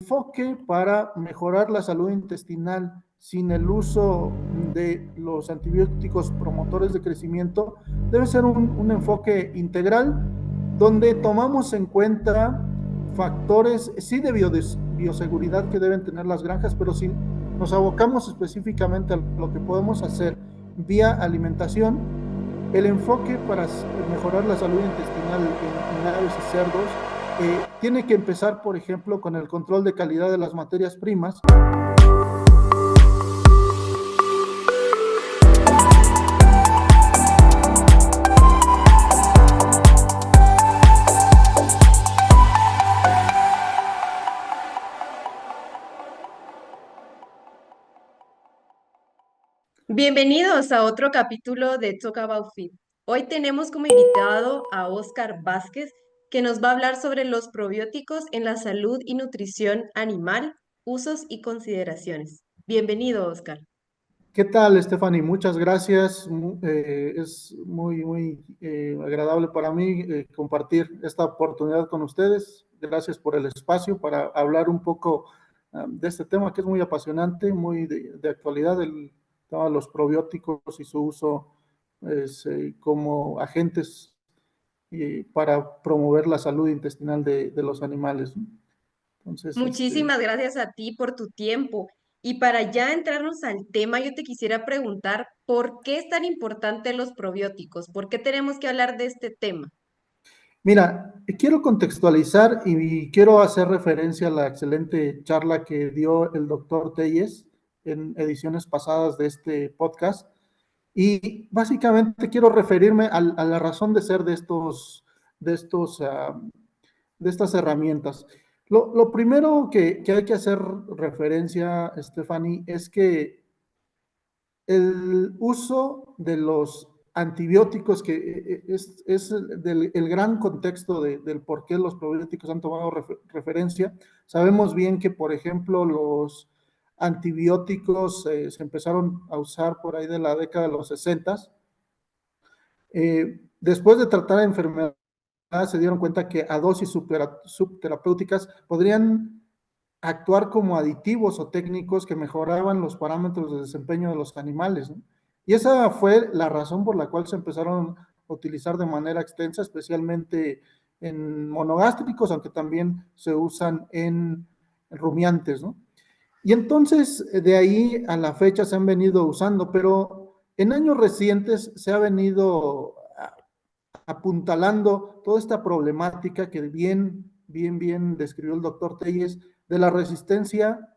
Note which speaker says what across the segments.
Speaker 1: enfoque para mejorar la salud intestinal sin el uso de los antibióticos promotores de crecimiento debe ser un enfoque integral donde tomamos en cuenta factores, sí, de bioseguridad que deben tener las granjas, pero si nos abocamos específicamente a lo que podemos hacer vía alimentación, el enfoque para mejorar la salud intestinal en aves y cerdos tiene que empezar, por ejemplo, con el control de calidad de las materias primas.
Speaker 2: Bienvenidos a otro capítulo de Talk About Feed. Hoy tenemos como invitado a Óscar Vázquez, que nos va a hablar sobre los probióticos en la salud y nutrición animal, usos y consideraciones. Bienvenido, Óscar.
Speaker 1: ¿Qué tal, Stephanie? Muchas gracias. Es muy agradable para mí compartir esta oportunidad con ustedes. Gracias por el espacio para hablar un poco de este tema que es muy apasionante, muy de actualidad, el tema de los probióticos y su uso como agentes para promover la salud intestinal de los animales, ¿no? Entonces,
Speaker 2: Muchísimas gracias a ti por tu tiempo. Y para ya entrarnos al tema, yo te quisiera preguntar, ¿por qué es tan importante los probióticos? ¿Por qué tenemos que hablar de este tema?
Speaker 1: mira, quiero contextualizar y quiero hacer referencia a la excelente charla que dio el doctor Telles en ediciones pasadas de este podcast. Y básicamente quiero referirme a la razón de ser de estos, uh, de estas herramientas. Lo primero que hay que hacer referencia, Stephanie, es que el uso de los antibióticos, que es el gran contexto del por qué los probióticos han tomado referencia. Sabemos bien que, por ejemplo, los antibióticos se empezaron a usar por ahí de la década de los 60. Después de tratar enfermedades, se dieron cuenta que a dosis subterapéuticas podrían actuar como aditivos o técnicos que mejoraban los parámetros de desempeño de los animales, ¿no? Y esa fue la razón por la cual se empezaron a utilizar de manera extensa, especialmente en monogástricos, aunque también se usan en rumiantes, ¿no? Y entonces de ahí a la fecha se han venido usando, pero en años recientes se ha venido apuntalando toda esta problemática que bien describió el doctor Telles de la resistencia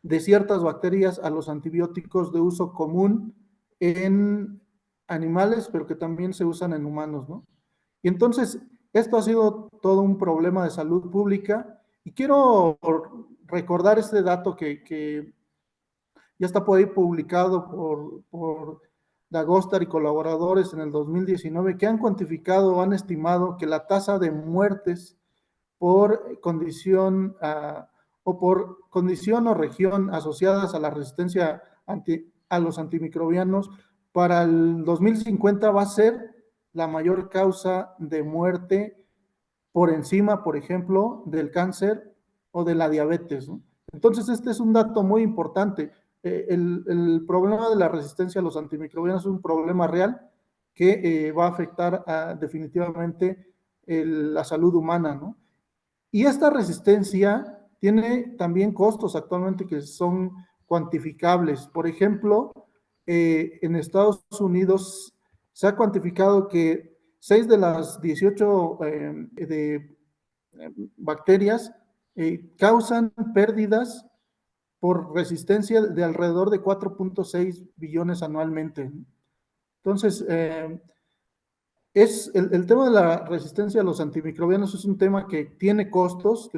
Speaker 1: de ciertas bacterias a los antibióticos de uso común en animales, pero que también se usan en humanos, ¿no? Y entonces, esto ha sido todo un problema de salud pública y quiero recordar este dato que ya está por ahí publicado por Dagostar y colaboradores en el 2019, que han cuantificado o han estimado que la tasa de muertes por condición o región asociadas a la resistencia a los antimicrobianos para el 2050 va a ser la mayor causa de muerte por encima, por ejemplo, del cáncer o de la diabetes, ¿no? Entonces, este es un dato muy importante. El problema de la resistencia a los antimicrobianos es un problema real que va a afectar definitivamente la salud humana, ¿no? Y esta resistencia tiene también costos actualmente que son cuantificables. Por ejemplo, en Estados Unidos se ha cuantificado que 6 de las 18 bacterias causan pérdidas por resistencia de alrededor de 4.6 billones anualmente. Entonces, el tema de la resistencia a los antimicrobianos es un tema que tiene costos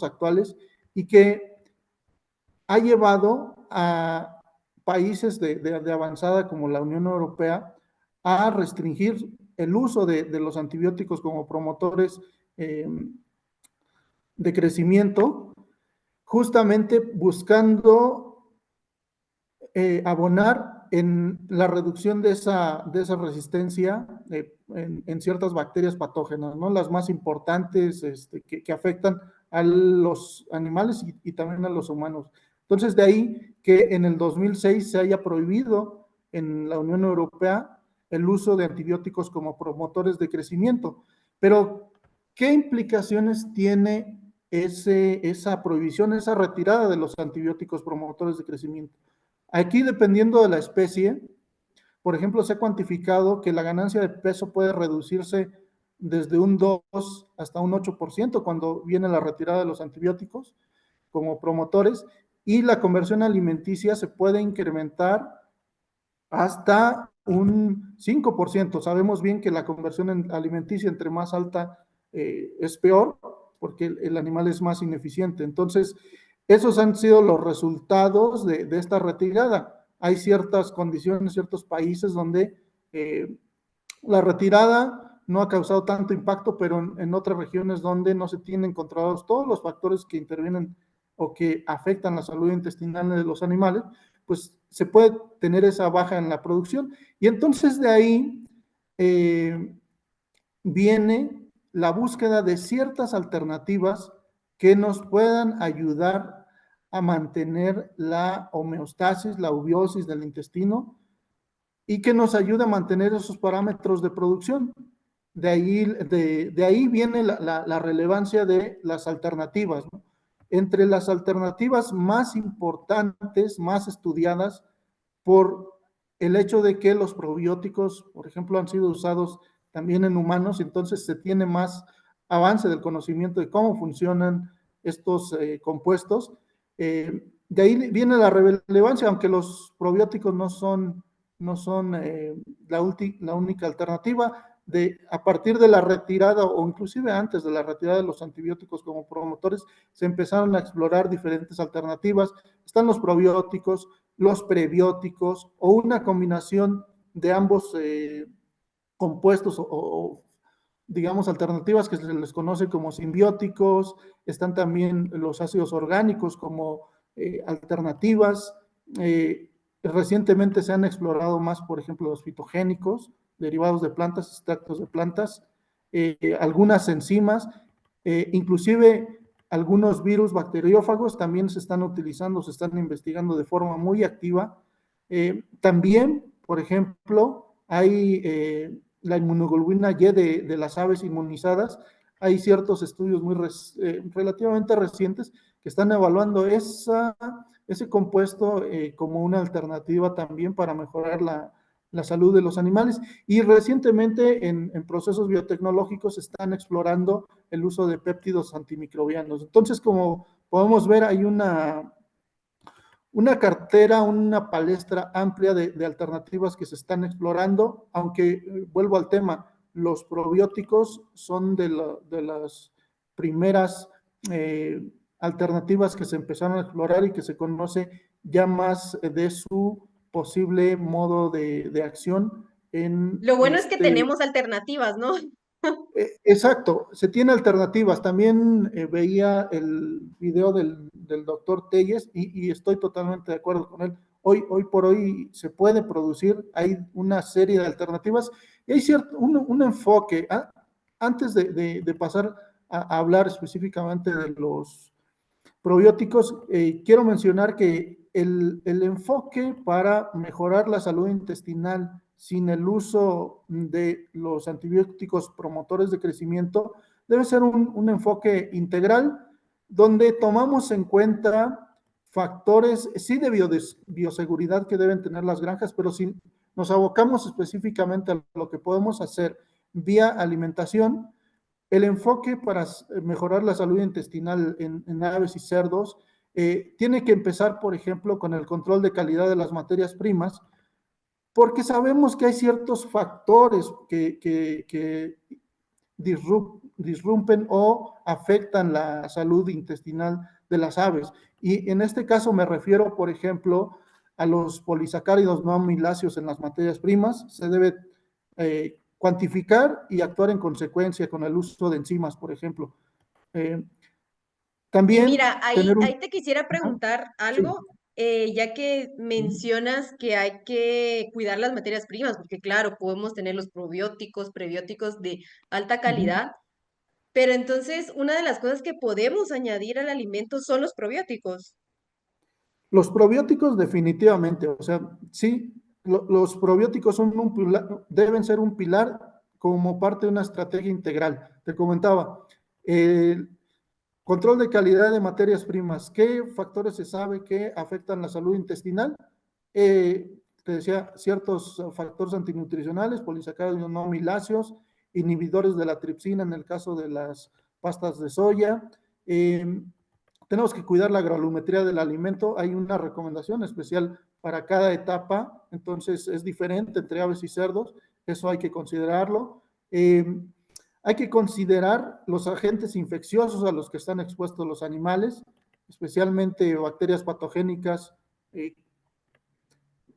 Speaker 1: actuales y que ha llevado a países de avanzada como la Unión Europea a restringir el uso de los antibióticos como promotores de crecimiento, justamente buscando abonar en la reducción de esa resistencia en ciertas bacterias patógenas, ¿no? Las más importantes que afectan a los animales y también a los humanos. Entonces, de ahí que en el 2006 se haya prohibido en la Unión Europea el uso de antibióticos como promotores de crecimiento. Pero, ¿qué implicaciones tiene esa prohibición, esa retirada de los antibióticos promotores de crecimiento? Aquí, dependiendo de la especie, por ejemplo, se ha cuantificado que la ganancia de peso puede reducirse desde un 2 hasta un 8% cuando viene la retirada de los antibióticos como promotores, y la conversión alimenticia se puede incrementar hasta un 5%. Sabemos bien que la conversión alimenticia entre más alta es peor porque el animal es más ineficiente. Entonces, esos han sido los resultados de esta retirada. Hay ciertas condiciones, ciertos países donde la retirada no ha causado tanto impacto, pero en otras regiones donde no se tienen controlados todos los factores que intervienen o que afectan la salud intestinal de los animales, pues se puede tener esa baja en la producción. Y entonces de ahí eh, viene la búsqueda de ciertas alternativas que nos puedan ayudar a mantener la homeostasis, la eubiosis del intestino y que nos ayude a mantener esos parámetros de producción. De ahí viene la relevancia de las alternativas, ¿no? Entre las alternativas más importantes, más estudiadas, por el hecho de que los probióticos, por ejemplo, han sido usados también en humanos, entonces se tiene más avance del conocimiento de cómo funcionan estos compuestos. De ahí viene la relevancia, aunque los probióticos no son la única alternativa. A partir de la retirada o inclusive antes de la retirada de los antibióticos como promotores, se empezaron a explorar diferentes alternativas. Están los probióticos, los prebióticos o una combinación de ambos compuestos o, digamos, alternativas que se les conoce como simbióticos. Están también los ácidos orgánicos como alternativas. Recientemente se han explorado más, por ejemplo, los fitogénicos, derivados de plantas, extractos de plantas, algunas enzimas, inclusive algunos virus bacteriófagos también se están utilizando, se están investigando de forma muy activa. También, por ejemplo, hay la inmunoglobulina Y de las aves inmunizadas. Hay ciertos estudios relativamente recientes que están evaluando ese compuesto como una alternativa también para mejorar la salud de los animales. Y recientemente en procesos biotecnológicos se están explorando el uso de péptidos antimicrobianos. Entonces, como podemos ver, hay una cartera, una palestra amplia de alternativas que se están explorando, aunque vuelvo al tema, los probióticos son de las primeras alternativas que se empezaron a explorar y que se conoce ya más de su posible modo de acción en
Speaker 2: Lo bueno es que tenemos alternativas, ¿no?
Speaker 1: Exacto, se tiene alternativas. También veía el video del doctor Telles y estoy totalmente de acuerdo con él. Hoy por hoy se puede producir, hay una serie de alternativas y hay un enfoque. Antes de pasar a hablar específicamente de los probióticos, quiero mencionar que el enfoque para mejorar la salud intestinal sin el uso de los antibióticos promotores de crecimiento debe ser un enfoque integral donde tomamos en cuenta factores, sí, de bioseguridad que deben tener las granjas, pero si nos abocamos específicamente a lo que podemos hacer vía alimentación, el enfoque para mejorar la salud intestinal en aves y cerdos tiene que empezar, por ejemplo, con el control de calidad de las materias primas, porque sabemos que hay ciertos factores que disrumpen o afectan la salud intestinal de las aves. Y en este caso me refiero, por ejemplo, a los polisacáridos no amiláceos en las materias primas. Se debe cuantificar y actuar en consecuencia con el uso de enzimas, por ejemplo. Eh,
Speaker 2: Y
Speaker 1: También
Speaker 2: mira,
Speaker 1: tener
Speaker 2: ahí te quisiera
Speaker 1: Ajá,
Speaker 2: preguntar
Speaker 1: sí.
Speaker 2: algo, ya que mencionas que hay que cuidar las materias primas, porque claro, podemos tener los probióticos, prebióticos de alta
Speaker 1: Ujú.
Speaker 2: calidad, Pero entonces, una de las cosas que podemos añadir al alimento son los probióticos.
Speaker 1: Los probióticos definitivamente, o sea, sí, los probióticos son deben ser un pilar como parte de una estrategia integral. Te comentaba, el control de calidad de materias primas. ¿Qué factores se sabe que afectan la salud intestinal? Te decía, ciertos factores antinutricionales, polisacáridos no amiláceos, inhibidores de la tripsina en el caso de las pastas de soya. Eh, Tenemos que cuidar la granulometría del alimento. Hay una recomendación especial para cada etapa, entonces es diferente entre aves y cerdos, eso hay que considerarlo. Hay que considerar los agentes infecciosos a los que están expuestos los animales, especialmente bacterias patogénicas, eh,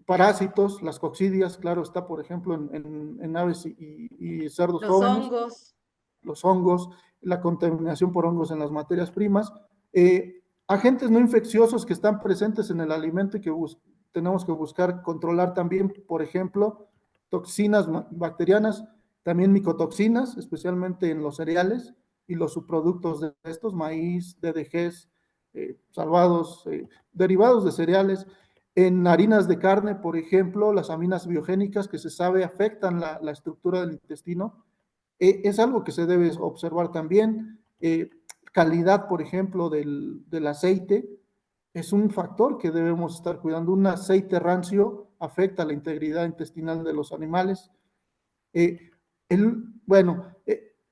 Speaker 1: parásitos, las coccidias, claro está, por ejemplo, en aves y cerdos
Speaker 2: Los
Speaker 1: jóvenes,
Speaker 2: hongos.
Speaker 1: los hongos, la contaminación por hongos en las materias primas, agentes no infecciosos que están presentes en el alimento y que tenemos que buscar controlar también, por ejemplo, toxinas bacterianas, también micotoxinas, especialmente en los cereales y los subproductos de estos, maíz, DDGs, salvados, derivados de cereales. En harinas de carne, por ejemplo, las aminas biogénicas que se sabe afectan la estructura del intestino, es algo que se debe observar también. Calidad, por ejemplo, del aceite es un factor que debemos estar cuidando. Un aceite rancio afecta la integridad intestinal de los animales. Eh, bueno,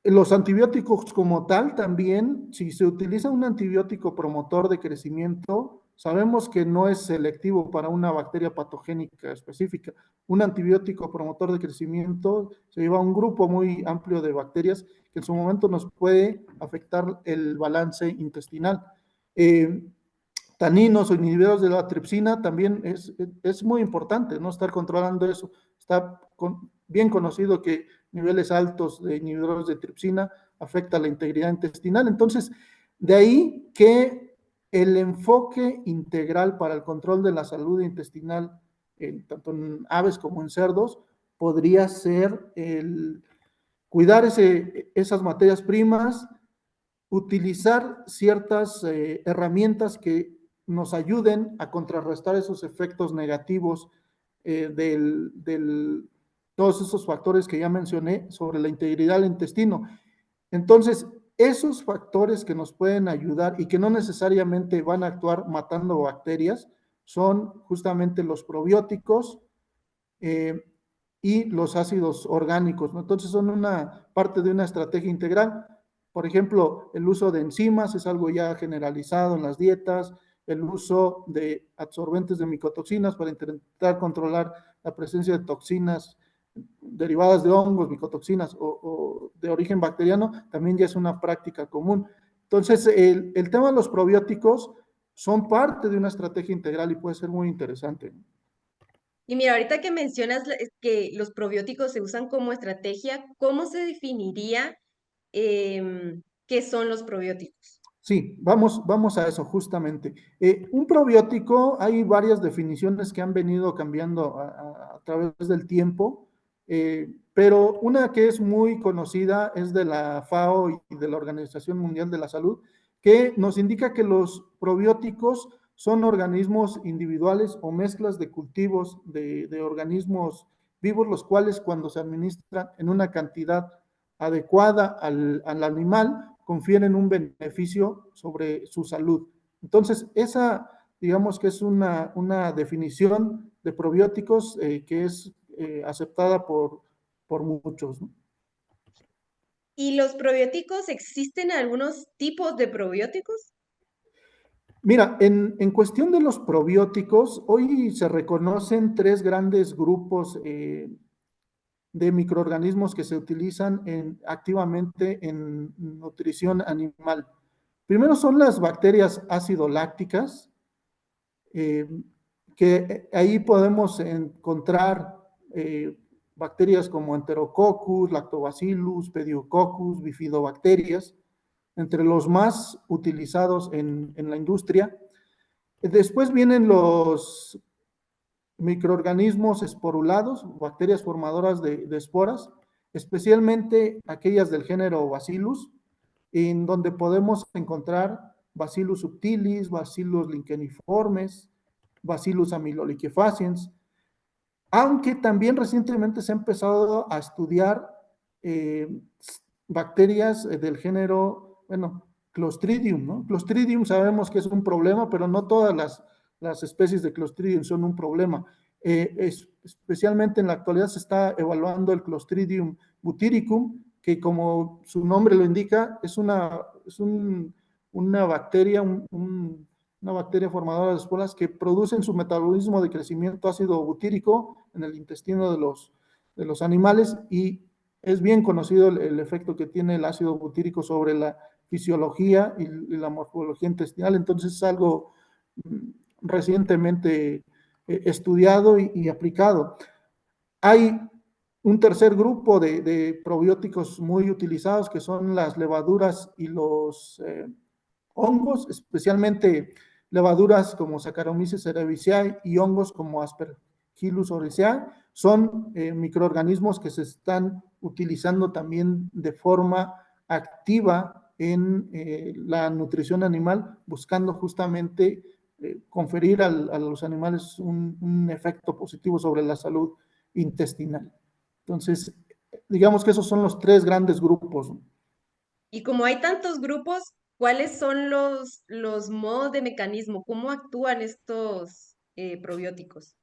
Speaker 1: los antibióticos como tal también, si se utiliza un antibiótico promotor de crecimiento, sabemos que no es selectivo para una bacteria patogénica específica. Un antibiótico promotor de crecimiento se lleva a un grupo muy amplio de bacterias que en su momento nos puede afectar el balance intestinal. Eh, Taninos o inhibidores de la tripsina también es muy importante, ¿no? Estar controlando eso. Está bien conocido que niveles altos de inhibidores de tripsina afecta la integridad intestinal. Entonces, de ahí que el enfoque integral para el control de la salud intestinal, tanto en aves como en cerdos, podría ser el cuidar esas materias primas, utilizar ciertas herramientas que nos ayuden a contrarrestar esos efectos negativos todos esos factores que ya mencioné sobre la integridad del intestino. Entonces, esos factores que nos pueden ayudar y que no necesariamente van a actuar matando bacterias son justamente los probióticos, eh, y los ácidos orgánicos, ¿no? Entonces son una parte de una estrategia integral. Por ejemplo, el uso de enzimas es algo ya generalizado en las dietas, el uso de absorbentes de micotoxinas para intentar controlar la presencia de toxinas derivadas de hongos, micotoxinas o de origen bacteriano, también ya es una práctica común. Entonces, el tema de los probióticos son parte de una estrategia integral y puede ser muy interesante.
Speaker 2: Y mira, ahorita que mencionas que los probióticos se usan como estrategia, ¿cómo se definiría qué son los probióticos?
Speaker 1: Sí, vamos a eso justamente. Un probiótico, hay varias definiciones que han venido cambiando a través del tiempo, pero una que es muy conocida es de la FAO y de la Organización Mundial de la Salud, que nos indica que los probióticos son organismos individuales o mezclas de cultivos de organismos vivos, los cuales cuando se administran en una cantidad adecuada al animal, confieren un beneficio sobre su salud. Entonces, esa, digamos que es una definición de probióticos que es aceptada por muchos, ¿no?
Speaker 2: ¿Y los probióticos existen algunos tipos de probióticos?
Speaker 1: Mira, en cuestión de los probióticos, hoy se reconocen tres grandes grupos de microorganismos que se utilizan activamente en nutrición animal. Primero son las bacterias ácido-lácticas, eh, que ahí podemos encontrar bacterias como Enterococcus, Lactobacillus, Pediococcus, bifidobacterias, entre los más utilizados en la industria. Después vienen los microorganismos esporulados, bacterias formadoras de esporas, especialmente aquellas del género Bacillus, en donde podemos encontrar Bacillus subtilis, Bacillus licheniformes, Bacillus amyloliquefaciens, aunque también recientemente se ha empezado a estudiar eh, bacterias del género, bueno, Clostridium, ¿no? Clostridium sabemos que es un problema, pero no todas las especies de Clostridium son un problema. Especialmente en la actualidad se está evaluando el Clostridium butyricum, que como su nombre lo indica, una bacteria, una bacteria formadora de esporas que produce en su metabolismo de crecimiento ácido butírico en el intestino de los animales, y es bien conocido el efecto que tiene el ácido butírico sobre la fisiología y la morfología intestinal. Entonces es algo recientemente estudiado y aplicado. Hay un tercer grupo de probióticos muy utilizados, que son las levaduras y los hongos, especialmente levaduras como Saccharomyces cerevisiae y hongos como Aspergillus oryzae. Son microorganismos que se están utilizando también de forma activa en la nutrición animal, buscando justamente conferir a los animales un efecto positivo sobre la salud intestinal. Entonces, digamos que esos son los tres grandes grupos.
Speaker 2: Y como hay tantos grupos, ¿cuáles son los modos de mecanismo? ¿Cómo actúan estos probióticos?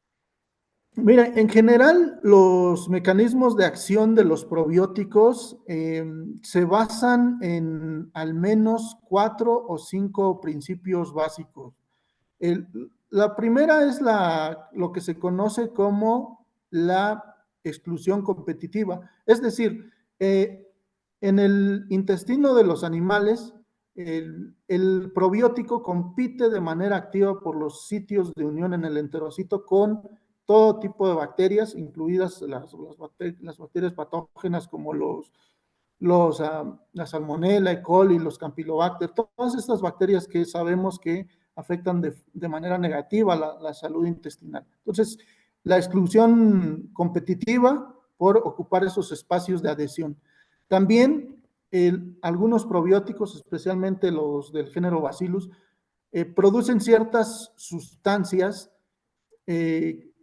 Speaker 1: Mira, en general, los mecanismos de acción de los probióticos se basan en al menos 4 o 5 principios básicos. El- la primera es lo que se conoce como la exclusión competitiva. Es decir, en el intestino de los animales, el probiótico compite de manera activa por los sitios de unión en el enterocito con todo tipo de bacterias, incluidas las bacterias patógenas como la Salmonella, E. coli, los Campylobacter, todas estas bacterias que sabemos que afectan de manera negativa la salud intestinal. Entonces, la exclusión competitiva por ocupar esos espacios de adhesión. También algunos probióticos, especialmente los del género Bacillus, producen ciertas sustancias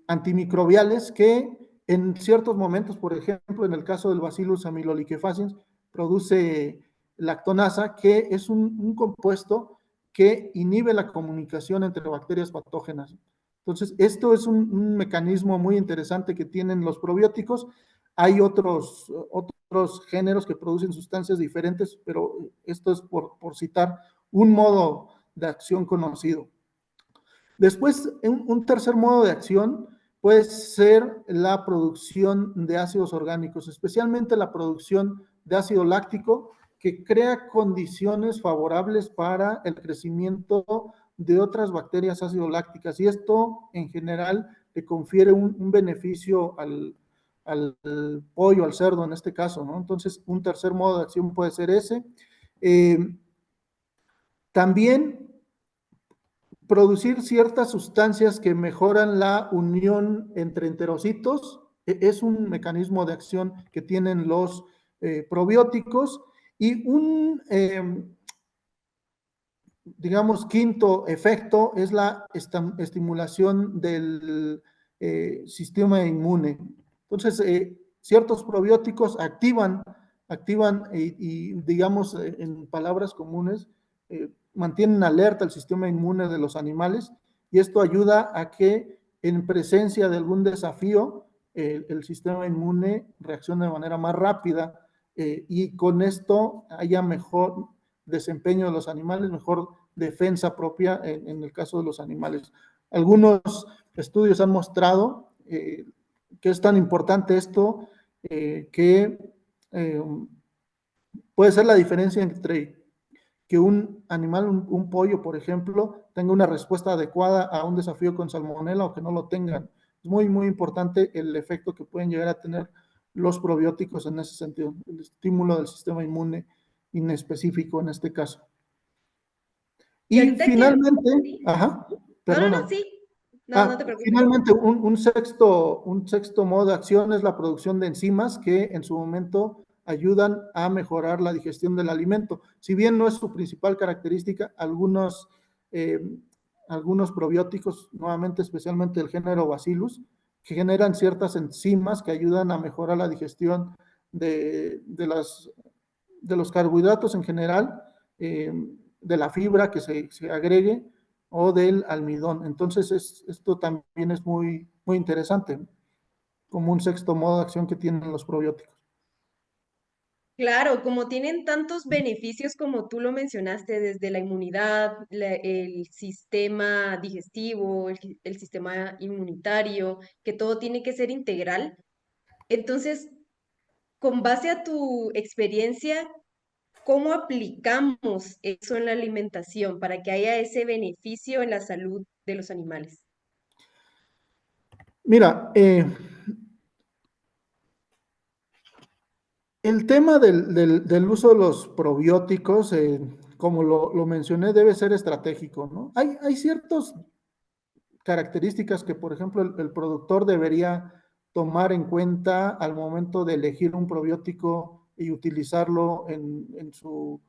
Speaker 1: antimicrobiales que en ciertos momentos, por ejemplo, en el caso del Bacillus amyloliquefaciens, produce lactonasa, que es un compuesto que inhibe la comunicación entre bacterias patógenas. Entonces, esto es un mecanismo muy interesante que tienen los probióticos. Hay otros géneros que producen sustancias diferentes, pero esto es por citar un modo de acción conocido. Después, un tercer modo de acción puede ser la producción de ácidos orgánicos, especialmente la producción de ácido láctico, que crea condiciones favorables para el crecimiento de otras bacterias ácido lácticas, y esto en general le confiere un beneficio al pollo, al cerdo en este caso, ¿no? Entonces, un tercer modo de acción puede ser ese. Eh, También producir ciertas sustancias que mejoran la unión entre enterocitos. Es un mecanismo de acción que tienen los probióticos. Y digamos, quinto efecto es la estimulación del sistema inmune. Entonces, ciertos probióticos activan digamos, en palabras comunes, mantienen alerta el sistema inmune de los animales, y esto ayuda a que en presencia de algún desafío, el sistema inmune reaccione de manera más rápida, y con esto haya mejor desempeño de los animales, mejor defensa propia en el caso de los animales. Algunos estudios han mostrado que es tan importante esto que eh, puede ser la diferencia entre que un animal, un pollo, por ejemplo, tenga una respuesta adecuada a un desafío con salmonela o que no lo tengan. Es muy, muy importante el efecto que pueden llegar a tener los probióticos en ese sentido, el estímulo del sistema inmune inespecífico en este caso.
Speaker 2: Y
Speaker 1: Y
Speaker 2: ahorita que...
Speaker 1: finalmente,
Speaker 2: ¿Sí?
Speaker 1: ajá,
Speaker 2: No, no, no,
Speaker 1: perdona.
Speaker 2: sí. No, no te preocupes.
Speaker 1: Finalmente, un sexto modo de acción es la producción de enzimas que en su momento ayudan a mejorar la digestión del alimento. Si bien no es su principal característica, eh, algunos probióticos, nuevamente especialmente el género Bacillus, que generan ciertas enzimas que ayudan a mejorar la digestión de los carbohidratos en general, de la fibra que se agregue o del almidón. Entonces, esto también es muy interesante, como un sexto modo de acción que tienen los probióticos.
Speaker 2: Claro, como tienen tantos beneficios como tú lo mencionaste, desde la inmunidad, el sistema digestivo, el sistema inmunitario, que todo tiene que ser integral. Entonces, con base a tu experiencia, ¿cómo aplicamos eso en la alimentación para que haya ese beneficio en la salud de los animales?
Speaker 1: Mira, el tema del uso de los probióticos, como lo mencioné, debe ser estratégico, ¿no? Hay ciertas características que, por ejemplo, el productor debería tomar en cuenta al momento de elegir un probiótico y utilizarlo en su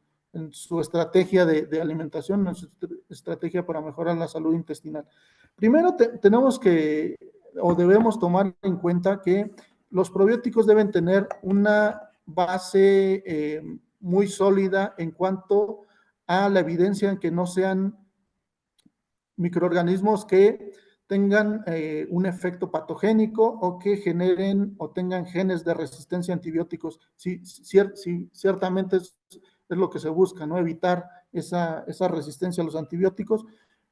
Speaker 1: estrategia de alimentación, en su estrategia para mejorar la salud intestinal. Primero, tenemos que o debemos tomar en cuenta que los probióticos deben tener una base muy sólida en cuanto a la evidencia en que no sean microorganismos que tengan un efecto patogénico o que generen o tengan genes de resistencia a antibióticos. Sí, ciertamente es lo que se busca, ¿no? Evitar esa resistencia a los antibióticos.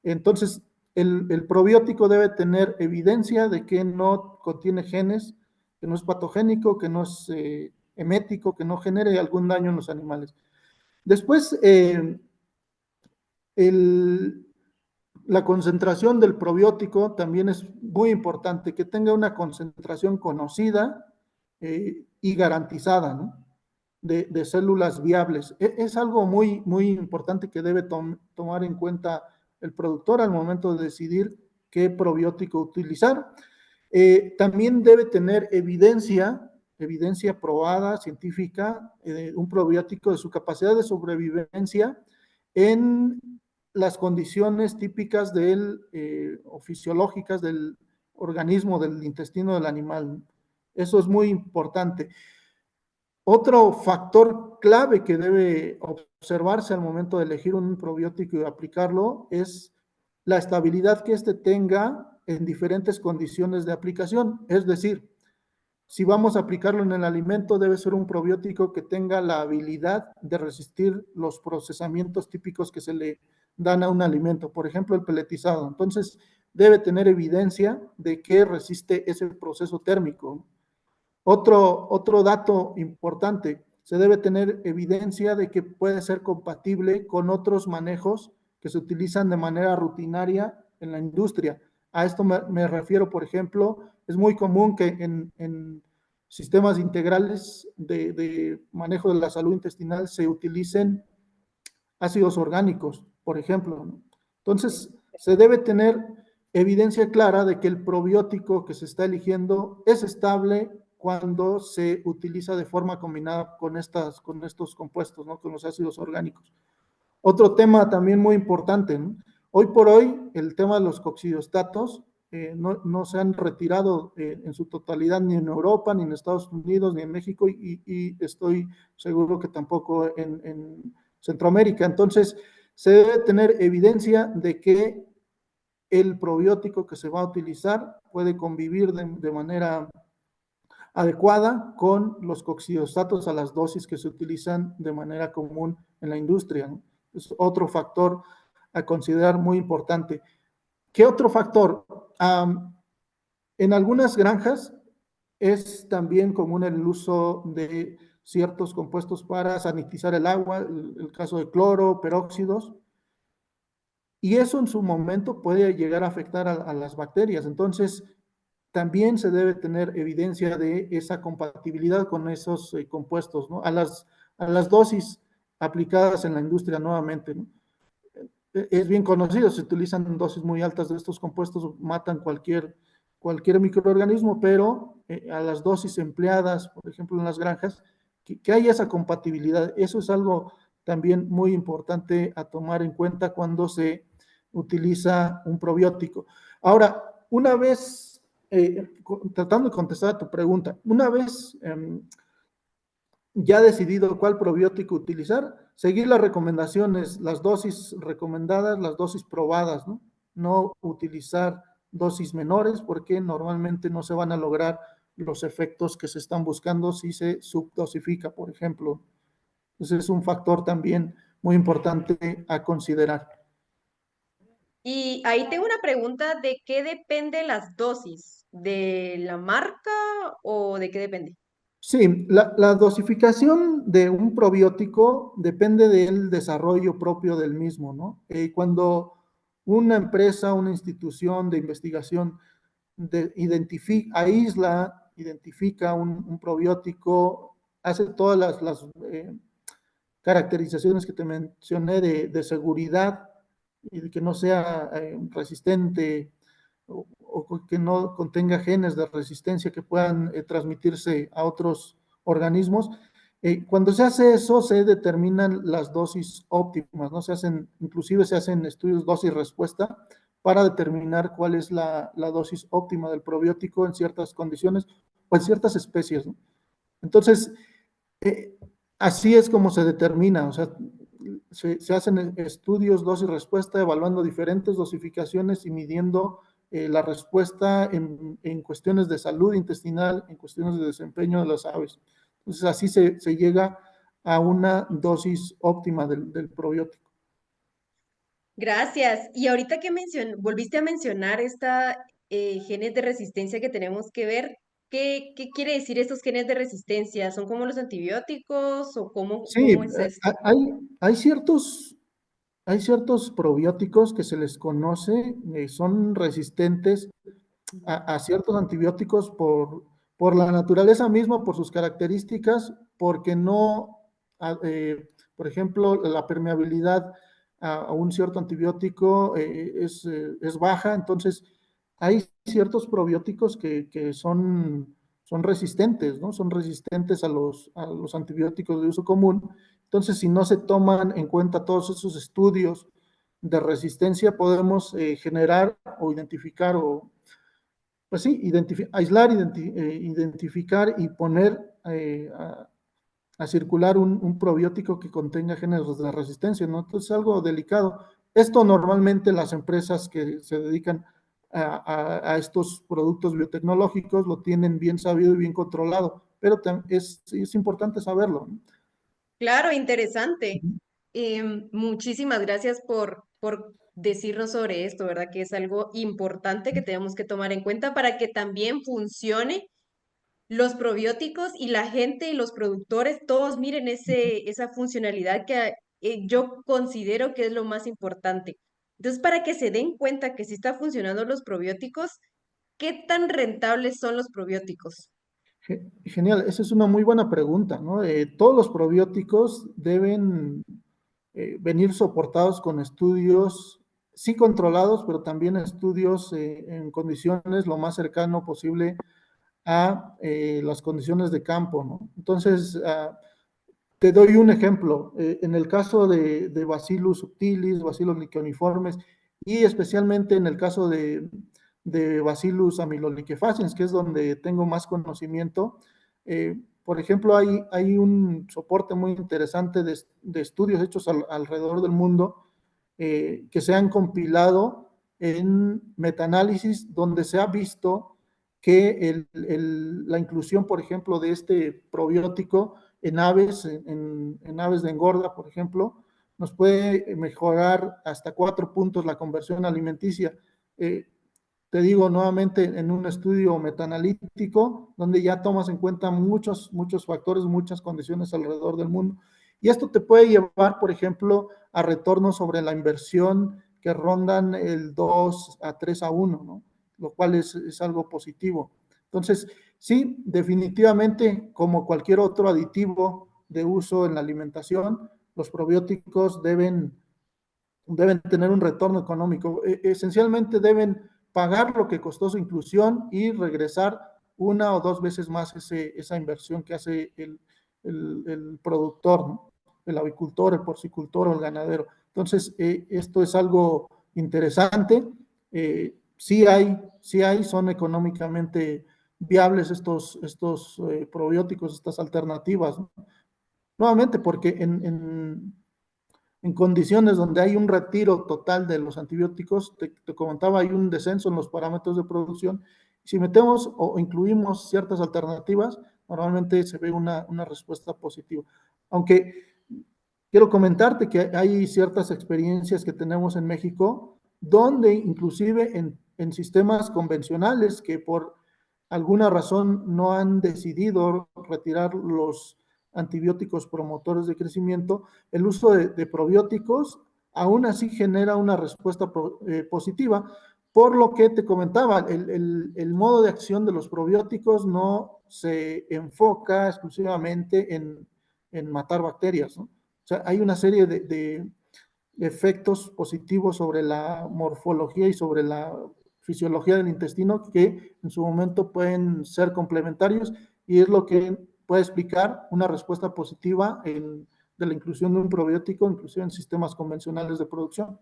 Speaker 1: Entonces, el probiótico debe tener evidencia de que no contiene genes, que no es patogénico, que no es emético, que no genere algún daño en los animales. Después, el, la concentración del probiótico también es muy importante, que tenga una concentración conocida y garantizada, ¿no? De células viables. Es algo muy importante que debe tomar en cuenta el productor al momento de decidir qué probiótico utilizar. También debe tener evidencia probada, científica, un probiótico de su capacidad de sobrevivencia en las condiciones típicas o fisiológicas del organismo, del intestino del animal. Eso es muy importante. Otro factor clave que debe observarse al momento de elegir un probiótico y aplicarlo es la estabilidad que éste tenga en diferentes condiciones de aplicación. Es decir, si vamos a aplicarlo en el alimento, debe ser un probiótico que tenga la habilidad de resistir los procesamientos típicos que se le dan a un alimento, por ejemplo, el peletizado. Entonces, debe tener evidencia de que resiste ese proceso térmico. Otro dato importante, se debe tener evidencia de que puede ser compatible con otros manejos que se utilizan de manera rutinaria en la industria. A esto me refiero, por ejemplo, es muy común que en sistemas integrales de manejo de la salud intestinal se utilicen ácidos orgánicos, por ejemplo, ¿no? Entonces, se debe tener evidencia clara de que el probiótico que se está eligiendo es estable cuando se utiliza de forma combinada con estos compuestos, ¿no? Con los ácidos orgánicos. Otro tema también muy importante, ¿no? Hoy por hoy, el tema de los coccidiostatos no se han retirado en su totalidad ni en Europa, ni en Estados Unidos, ni en México, y estoy seguro que tampoco en Centroamérica. Entonces, se debe tener evidencia de que el probiótico que se va a utilizar puede convivir de manera adecuada con los coccidiostatos a las dosis que se utilizan de manera común en la industria, ¿no? Es otro factor a considerar muy importante. ¿Qué otro factor? En algunas granjas es también común el uso de ciertos compuestos para sanitizar el agua, el caso de cloro, peróxidos, y eso en su momento puede llegar a afectar a las bacterias. Entonces, también se debe tener evidencia de esa compatibilidad con esos compuestos, ¿no? A las dosis aplicadas en la industria nuevamente, ¿no? Es bien conocido, se utilizan dosis muy altas de estos compuestos, matan cualquier microorganismo, pero a las dosis empleadas, por ejemplo, en las granjas, que haya esa compatibilidad. Eso es algo también muy importante a tomar en cuenta cuando se utiliza un probiótico. Ahora, una vez, tratando de contestar a tu pregunta, una vez ya decidido cuál probiótico utilizar, seguir las recomendaciones, las dosis recomendadas, las dosis probadas, ¿no? No utilizar dosis menores porque normalmente no se van a lograr los efectos que se están buscando si se subdosifica, por ejemplo. Entonces es un factor también muy importante a considerar.
Speaker 2: Y ahí tengo una pregunta, ¿de qué depende las dosis? ¿De la marca o de qué depende?
Speaker 1: Sí, la dosificación de un probiótico depende del desarrollo propio del mismo, ¿no? Cuando una empresa, una institución de investigación identifica un probiótico, hace todas las caracterizaciones que te mencioné de seguridad y de que no sea resistente o que no contenga genes de resistencia que puedan transmitirse a otros organismos. Cuando se hace eso, se determinan las dosis óptimas, ¿no? Inclusive se hacen estudios dosis-respuesta para determinar cuál es la dosis óptima del probiótico en ciertas condiciones o en ciertas especies, ¿no? Entonces, eh, así es como se determina, o sea, se hacen estudios dosis-respuesta evaluando diferentes dosificaciones y midiendo la respuesta en cuestiones de salud intestinal, en cuestiones de desempeño de las aves. Entonces, así se llega a una dosis óptima del probiótico.
Speaker 2: Gracias. Y ahorita que volviste a mencionar esta genes de resistencia que tenemos que ver, ¿qué quiere decir estos genes de resistencia? ¿Son como los antibióticos o cómo
Speaker 1: Sí,
Speaker 2: es esto?
Speaker 1: hay hay ciertos probióticos que se les conoce, son resistentes a ciertos antibióticos por la naturaleza misma, por sus características, porque no, por ejemplo, la permeabilidad a un cierto antibiótico es baja, entonces hay ciertos probióticos que son resistentes, ¿no? Son resistentes a los antibióticos de uso común. Entonces, si no se toman en cuenta todos esos estudios de resistencia, podemos generar o identificar o pues sí, aislar, identificar y poner a circular un probiótico que contenga genes de resistencia, ¿no? Entonces es algo delicado. Esto normalmente las empresas que se dedican a estos productos biotecnológicos lo tienen bien sabido y bien controlado, pero es importante saberlo, ¿no?
Speaker 2: Claro, interesante.
Speaker 1: Ujú.
Speaker 2: Muchísimas gracias por decirnos sobre esto, ¿verdad? Que es algo importante que tenemos que tomar en cuenta para que también funcione los probióticos y la gente y los productores, todos miren esa funcionalidad que yo considero que es lo más importante. Entonces, para que se den cuenta que si está funcionando los probióticos, ¿qué tan rentables son los probióticos?
Speaker 1: Genial, esa es una muy buena pregunta, ¿no? Todos los probióticos deben venir soportados con estudios, sí controlados, pero también estudios en condiciones lo más cercano posible a las condiciones de campo, ¿no? Entonces, te doy un ejemplo. En el caso de Bacillus subtilis, Bacillus licheniformes, y especialmente en el caso de Bacillus amyloliquefaciens, que es donde tengo más conocimiento, por ejemplo, hay un soporte muy interesante de estudios hechos alrededor del mundo que se han compilado en metaanálisis donde se ha visto que la inclusión, por ejemplo, de este probiótico en aves, en aves de engorda, por ejemplo, nos puede mejorar hasta 4 puntos la conversión alimenticia. Eh, Te digo nuevamente, en un estudio metaanalítico, donde ya tomas en cuenta muchos factores, muchas condiciones alrededor del mundo. Y esto te puede llevar, por ejemplo, a retornos sobre la inversión que rondan el 2 a 3 a 1, ¿no? Lo cual es algo positivo. Entonces, sí, definitivamente, como cualquier otro aditivo de uso en la alimentación, los probióticos deben tener un retorno económico. Esencialmente deben pagar lo que costó su inclusión y regresar una o dos veces más esa inversión que hace el productor, ¿no? El avicultor, el porcicultor o el ganadero. Entonces, esto es algo interesante. Sí hay, son económicamente viables estos probióticos, estas alternativas, ¿no? Nuevamente, porque en condiciones donde hay un retiro total de los antibióticos, te comentaba, hay un descenso en los parámetros de producción. Si metemos o incluimos ciertas alternativas, normalmente se ve una respuesta positiva. Aunque quiero comentarte que hay ciertas experiencias que tenemos en México, donde inclusive en sistemas convencionales que por alguna razón no han decidido retirar los antibióticos promotores de crecimiento, el uso de probióticos aún así genera una respuesta positiva, por lo que te comentaba, el modo de acción de los probióticos no se enfoca exclusivamente en matar bacterias, ¿no? O sea, hay una serie de efectos positivos sobre la morfología y sobre la fisiología del intestino que en su momento pueden ser complementarios y es lo que puede explicar una respuesta positiva de la inclusión de un probiótico, inclusive en sistemas convencionales de producción.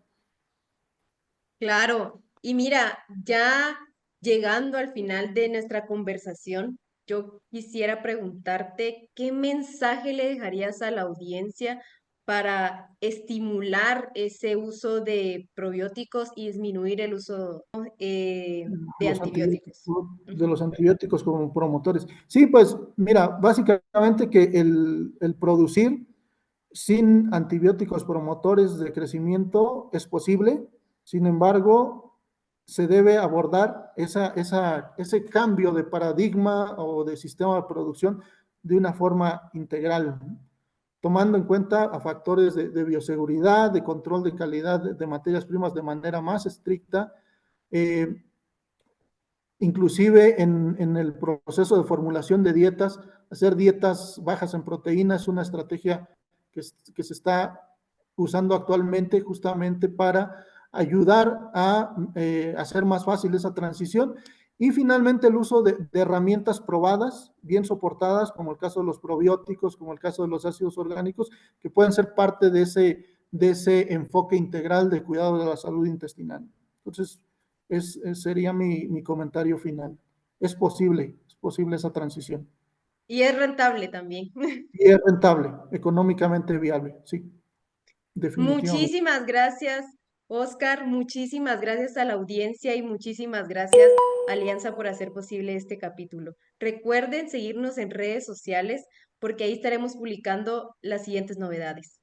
Speaker 2: Claro, y mira, ya llegando al final de nuestra conversación, yo quisiera preguntarte qué mensaje le dejarías a la audiencia para estimular ese uso de probióticos y disminuir el uso de
Speaker 1: Los
Speaker 2: antibióticos.
Speaker 1: antibióticos, de
Speaker 2: Ujú.
Speaker 1: los antibióticos como promotores. Sí, pues mira, básicamente que el producir sin antibióticos promotores de crecimiento es posible, sin embargo, se debe abordar ese cambio de paradigma o de sistema de producción de una forma integral, ¿no? Tomando en cuenta a factores de bioseguridad, de control de calidad de materias primas de manera más estricta, eh, inclusive en el proceso de formulación de dietas, hacer dietas bajas en proteínas es una estrategia que se está usando actualmente justamente para ayudar a hacer más fácil esa transición. Y finalmente el uso de herramientas probadas, bien soportadas, como el caso de los probióticos, como el caso de los ácidos orgánicos, que pueden ser parte de ese enfoque integral de cuidado de la salud intestinal. Entonces, sería mi comentario final. Es posible esa transición.
Speaker 2: Y es rentable también.
Speaker 1: Y es rentable, económicamente viable, sí, definitivamente.
Speaker 2: Muchísimas gracias, Oscar. Muchísimas gracias a la audiencia y muchísimas gracias, Alianza, por hacer posible este capítulo. Recuerden seguirnos en redes sociales porque ahí estaremos publicando las siguientes novedades.